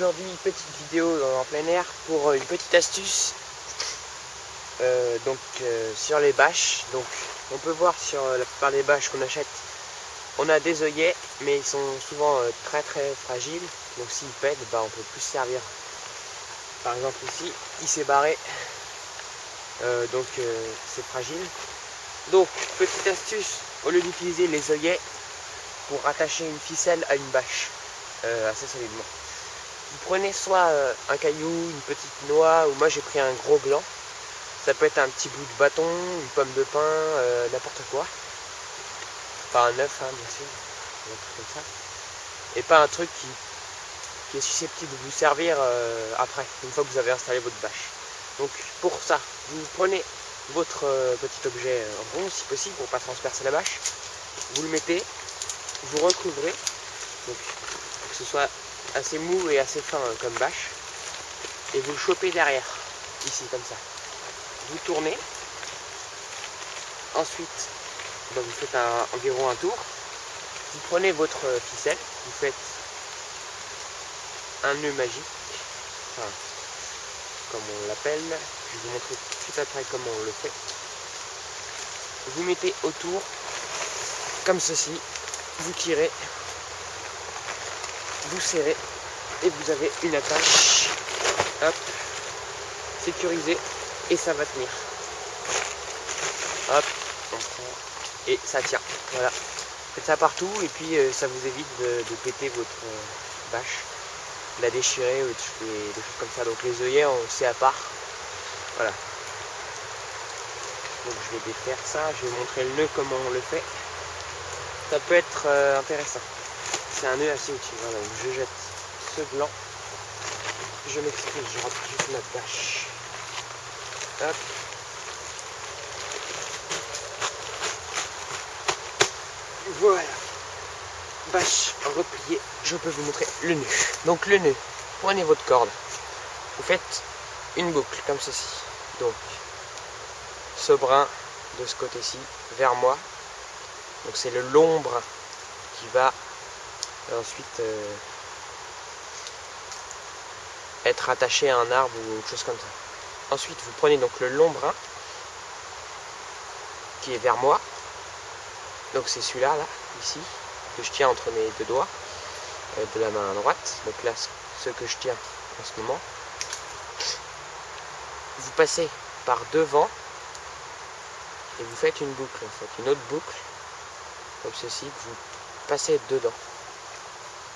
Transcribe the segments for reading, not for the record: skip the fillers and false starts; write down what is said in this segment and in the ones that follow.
aujourd'hui une petite vidéo en plein air pour une petite astuce sur les bâches. Donc on peut voir sur la plupart des bâches qu'on achète, on a des œillets, mais ils sont souvent très fragiles. Donc s'ils pètent, on peut plus se servir. Par exemple ici, il s'est barré, c'est fragile. Donc petite astuce, au lieu d'utiliser les œillets pour attacher une ficelle à une bâche assez solidement, vous prenez soit un caillou, une petite noix, ou moi j'ai pris un gros gland. Ça peut être un petit bout de bâton, une pomme de pin, n'importe quoi. Pas un œuf, hein, bien sûr, un truc comme ça. Et pas un truc qui est susceptible de vous servir après, une fois que vous avez installé votre bâche. Donc pour ça, vous prenez votre petit objet rond, si possible, pour ne pas transpercer la bâche. Vous le mettez, vous recouvrez, donc pour que ce soit assez mou et assez fin comme bâche. Et vous le chopez derrière, ici, comme ça. Vous tournez. Ensuite, vous faites environ un tour. Vous prenez votre ficelle, vous faites un nœud magique, enfin, comme on l'appelle. Je vais vous montrer tout de suite après comment on le fait. Vous mettez autour, comme ceci, vous tirez, vous serrez, et vous avez une attache, hop, sécurisée, et ça va tenir. Hop, on prend, et ça tient, voilà. Faites ça partout, et puis ça vous évite de péter votre bâche, de la déchirer, ou des choses comme ça. Donc les œillets, c'est à part, voilà. Donc je vais défaire ça, je vais montrer le nœud, comment on le fait. Ça peut être intéressant. C'est un nœud assez utile. Voilà, donc je jette ce gland. Je m'excuse, je rentre juste notre bâche. Hop. Voilà. Bâche repliée. Je peux vous montrer le nœud. Donc le nœud, prenez votre corde. Vous faites une boucle comme ceci. Donc ce brin de ce côté-ci vers moi. Donc c'est le long brin qui va ensuite être attaché à un arbre ou autre chose comme ça. Ensuite vous prenez donc le long brin qui est vers moi. Donc c'est celui-là, là, ici, que je tiens entre mes deux doigts de la main droite. Donc là, ce que je tiens en ce moment. Vous passez par devant et vous faites une boucle, en fait, une autre boucle, comme ceci, que vous passez dedans.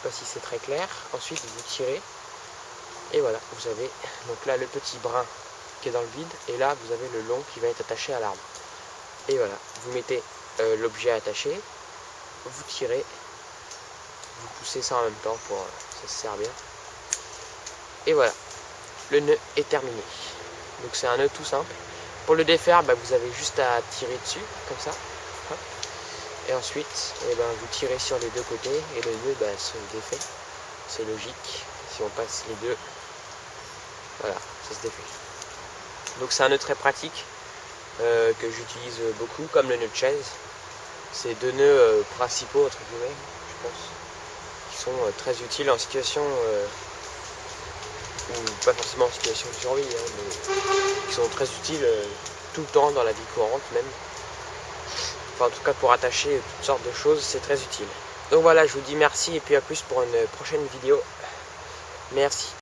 Je ne sais pas si c'est très clair. Ensuite, vous tirez et voilà, vous avez donc là le petit brin qui est dans le vide, et là vous avez le long qui va être attaché à l'arbre. Et voilà, vous mettez l'objet attaché, vous tirez, vous poussez ça en même temps pour ça se sert bien. Et voilà, le nœud est terminé. Donc c'est un nœud tout simple. Pour le défaire, vous avez juste à tirer dessus, comme ça. Hop. Et ensuite, vous tirez sur les deux côtés et le nœud se défait. C'est logique. Si on passe les deux, voilà, ça se défait. Donc c'est un nœud très pratique que j'utilise beaucoup, comme le nœud de chaise. C'est deux nœuds principaux, entre guillemets, je pense, qui sont très utiles en situation, ou pas forcément en situation de survie, mais qui sont très utiles tout le temps dans la vie courante même. Enfin en tout cas pour attacher toutes sortes de choses, c'est très utile. Donc voilà, je vous dis merci et puis à plus pour une prochaine vidéo. Merci.